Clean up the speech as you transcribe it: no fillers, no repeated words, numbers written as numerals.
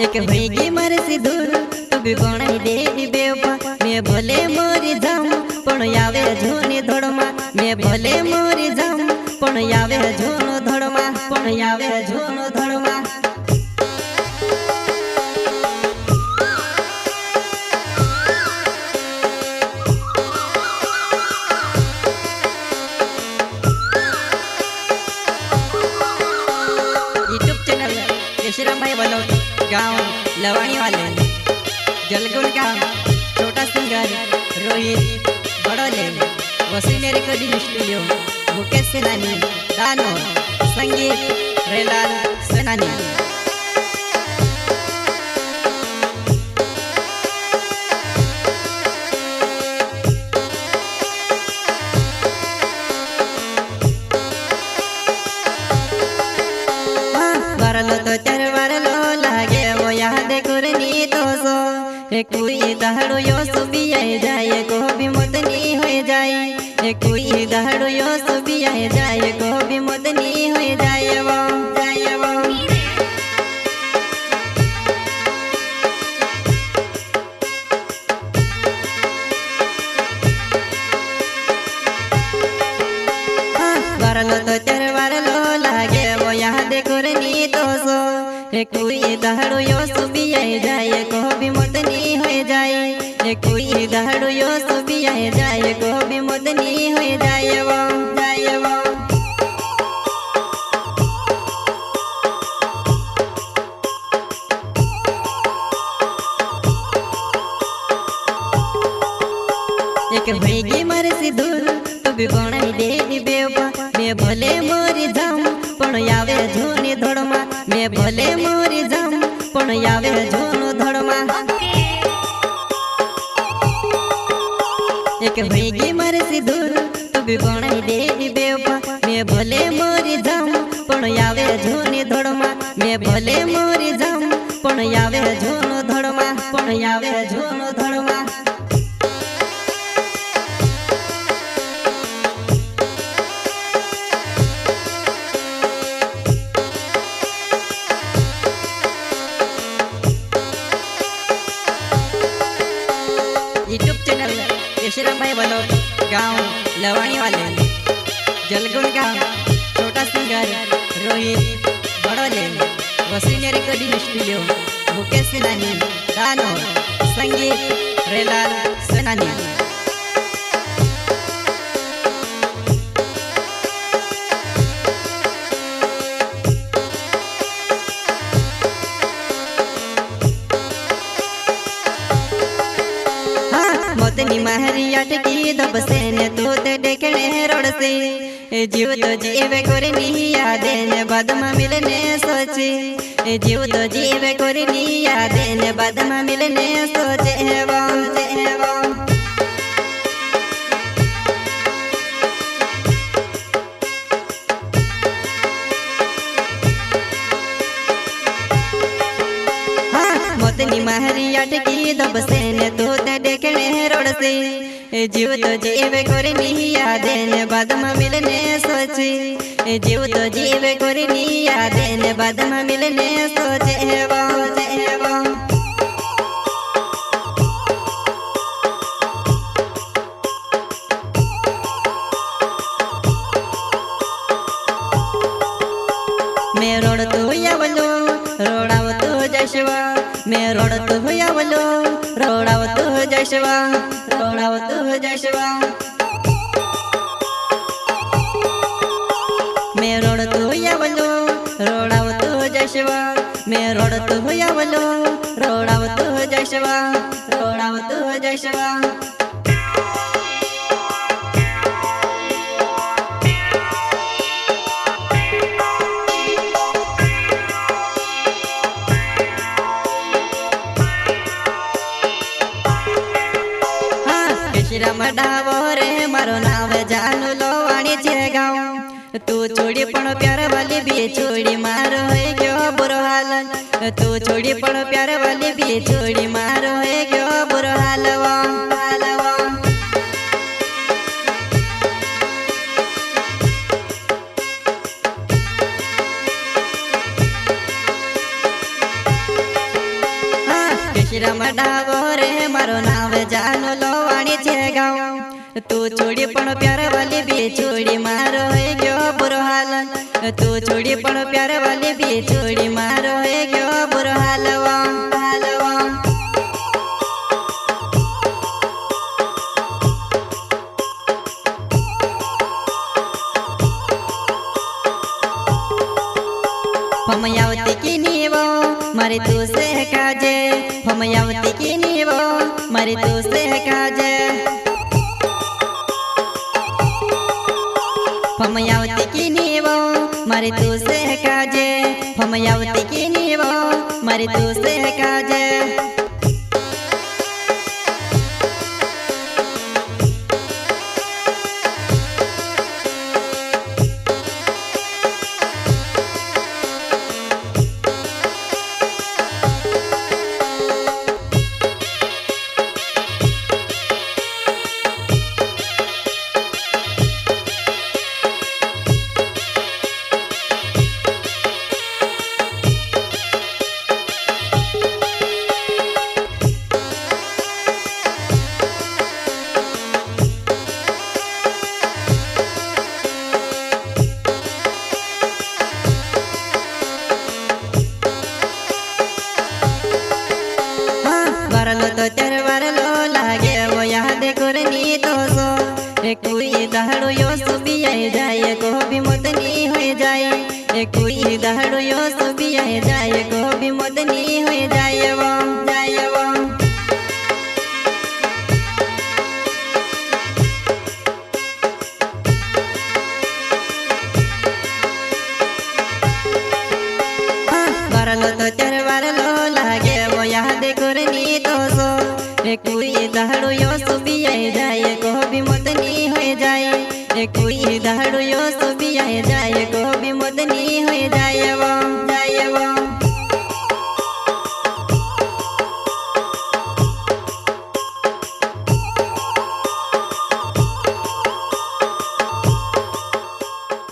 एक होगी मारे से दूर तो भी बनाई देवी बेवफा मैं भले मोरी जाऊं पण आवे झोनी धोड़मा मैं भले मोरी जाऊं पण आवे झोनो धोड़मा पण आवे झोनो धोड़मा यूट्यूब चैनल यशराम भाई वालों गाँव लवाणी वाले जलगुण का छोटा सिंगर रोहित बड़ोले वसीने रिकॉर्डिंग स्टूडियो मुकेश सेनानी दानो संगीत रेलाल सेनानी वारलो तो चार वारलो लागे वो याद करनी तो सो कोई दहाड़ो यो सुबी आए जाए को भी मदनी हो जाए कोई दहाड़ो यो सुबी आए जाए को भी मदनी हो जाए वो वारलो तो चार वारलो लागे वो याद करनी तो सो कोई दहाड़ो यो सुबी आए जाए को भी मदनी हो जाए कोई दहाड़ो यो सुबी आए जाए को भी मदनी हो जाए वो एक होगी मारे से दूर तो भी बनाई देवी बेवफा मैं भले मोरी जाऊं पण आवे झोनी धोड़मा मैं भले मोरी जाऊं पण आवे झोनो धोड़मा एक होगी मारे से दूर तो भी बनाई देवी बेवफा मैं भले मोरी जाऊं पण आवे झोनी धोड़मा मैं भले मोरी जाऊं पण आवे झोनो धोड़मा पण आवे झोनो धोड़मा यूट्यूब चैनल यशराम भाई वालों गाँव लवाणी वाले जलगुण का छोटा सिंगर रोहित बड़ोले वसीने रिकॉर्डिंग स्टूडियो मुकेश सेनानी दानो संगीत रेलाल सेनानी मोतनी महरी अटकी दबसे ने तू ते देखने रोड से जीव तो जीवे करनी यादे ने बदमा मिलने सोचे जीव तो जीवे करनी यादे ने बदमा मिलने सोचे वो मोतनी महरी अटकी दबसे ने तू ते देखने रोड से जीव तो जीवे करनी यादे ने बदमा मिलने सोचे जीव तो जीवे करनी यादे ने बदमा मिलने सोचे वो मैं रोड तो यावलो रोडाव तो जशवा मैं रोड तो यावलो रोडाव तो जशवा रोडाव तो जशवा मैं रोड तो यावलो रोडाव तो जशवा मैं रोड तो यावलो रोडाव तो जशवा रोडाव तो जशवा श्रीराम डावो रे मारो नाव जानू लोवाणी छे गाँव तू छोड़ी पण प्यार वाली भी छोड़ी मारो है क्यों बुरो हाल तू छोड़ी पण प्यार वाली भी छोड़ी मारो है क्यों बुरो हाल वो विश्राम डावो रे मारो नाव जानो लोवाणी छे गाँव तू छोड़ी पण प्यार वाली भी छोड़ी मारो है गयो बुरो हाल तू छोड़ी पण प्यार वाली भी छोड़ी मारो है गयो बुरो हालवा हालवा फमयावती की नीवो मारे तू से काजे फमयावती की नीवो मारे तू से काजे फमयावती की नीवो मारे तू से काजे फमयावती की नीवो मारे तू से काजे वरलो तो तेर वरलो लागे वो याद करनी तो सो कोई दहड़ो यो सुबी आए जाए को भी मुदनी हो जाए कोई दहड़ो यो सुबी आए जाए को भी मुदनी हो जाए वो वरलो तो तेर वरलो लागे वो याद करनी तो सो कोई दहड़ो यो सुबी आए जाए को भी मुदनी हो जाए कोई दहड़ो यो सुबी आए जाए को भी मुदनी हो जाए वो